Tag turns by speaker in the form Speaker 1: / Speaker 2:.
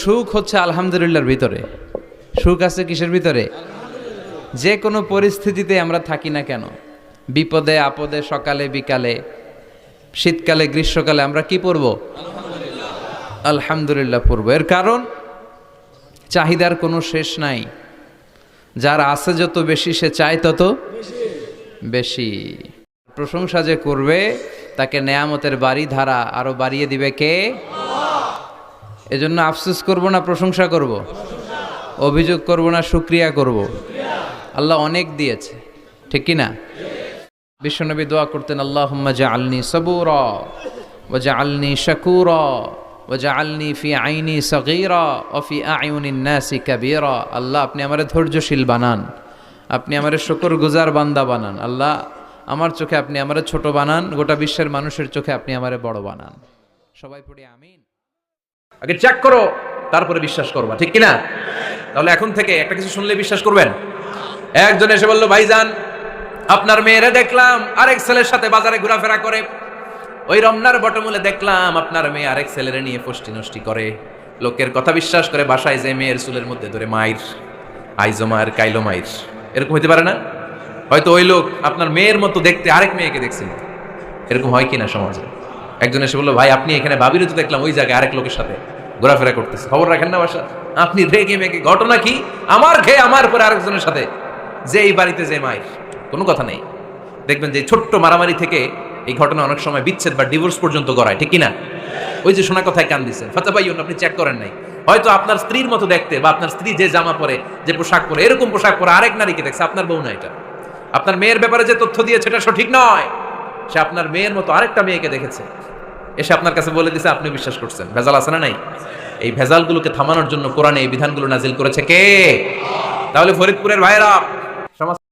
Speaker 1: সুখ হচ্ছে আলহামদুলিল্লাহর ভিতরে। সুখ আছে কিসের ভিতরে? যে কোনো পরিস্থিতিতে আমরা থাকি না কেন, বিপদে আপদে, সকালে বিকালে, শীতকালে গ্রীষ্মকালে আমরা কি পড়ব? আলহামদুলিল্লাহ পড়ব। এর কারণ চাহিদার কোনো শেষ নাই। যার আছে যত বেশি সে চায় তত বেশি। প্রশংসা যে করবে তাকে নেয়ামতের বাড়ি ধারা আরো বাড়িয়ে দিবে কে? এজন্য আফসোস করব না প্রশংসা করব? অভিযোগ করব না শুকরিয়া করব? আল্লাহ অনেক দিয়েছে, ঠিক কি না? বিশ্বনবী দোয়া করতেন, আল্লাহুম্মা জাআলনি সাবুরা ওয়া জাআলনি শাকুরা ওয়া জাআলনি ফি আইনি সাগীরা ওয়া ফি আয়ুনিন নাসি কাবীরা। আল্লাহ আপনি আমারে ধৈর্যশীল বানান, আপনি আমারে শুকরগুজার বান্দা বানান। আল্লাহ আমার চোখে আপনি আমারে ছোট বানান, গোটা বিশ্বের মানুষের চোখে আপনি আমারে বড় বানান। সবাই পড়ি আমিন। আগে চেক করো, তারপরে বিশ্বাস করবা, ঠিক কিনা? তাহলে এখন থেকে একটা কিছু শুনলে বিশ্বাস করবেন। একজন এসে বলল, ভাইজান আপনার মেয়েরা দেখলাম আরেক ছেলের সাথে বাজারে ঘোরাফেরা করে, ওই রমনার বটমূলে দেখলাম আপনার মেয়ে আরেক ছেলেরে নিয়ে ফষ্টি নষ্টি করে, লোকের কথা বিশ্বাস করে বাসায় যে মেয়ের চুলের মধ্যে ধরে মাইর, আইজো মায়ের কাইলো মাইর। এরকম হইতে পারে না? হয়তো ওই লোক আপনার মেয়ের মতো দেখতে আরেক মেয়েকে দেখছিল। এরকম হয় কিনা সমাজে? একজন এসে বললো, ভাই আপনি এখানে ভাবিরে তো দেখলাম ওই জায়গায় আরেক লোকের সাথে ঘোরাফেরা করতেছে, খবর রাখেন না বাসা? আপনি রেগে মেগে, ঘটনা কি? আমার খেয়ে আমার পরে আরেকজনের সাথে, যে এই বাড়িতে যে মায়ের, কোনো কথা নেই। দেখবেন যে ছোট্ট মারামারি থেকে এই ঘটনা অনেক সময় বিচ্ছেদ বা ডিভোর্স পর্যন্ত করায়, ঠিক কিনা? ওই যে শোনা কথায় কান দিচ্ছেন, ফাতা ভাই আপনি চেক করেন নাই। হয়তো আপনার স্ত্রীর মতো দেখতে বা আপনার স্ত্রী যে জামা পরে, যে পোশাক পরে, এরকম পোশাক পরে আরেক নারীকে দেখছে, আপনার বউ না এটা। আপনার মেয়ের ব্যাপারে যে তথ্য দিয়েছে এটা সঠিক নয়, সে আপনার মেয়ের মতো আরেকটা মেয়েকে দেখেছে, এসে আপনার কাছে বলে দিছে, আপনি বিশ্বাস করছেন। ভেজাল আছে না নাই? এই ভেজালগুলোকে থামানোর জন্য কোরআনে এই বিধানগুলো নাজিল করেছে কে? তাহলে ফরিদপুরের ভাইরা, সমাজ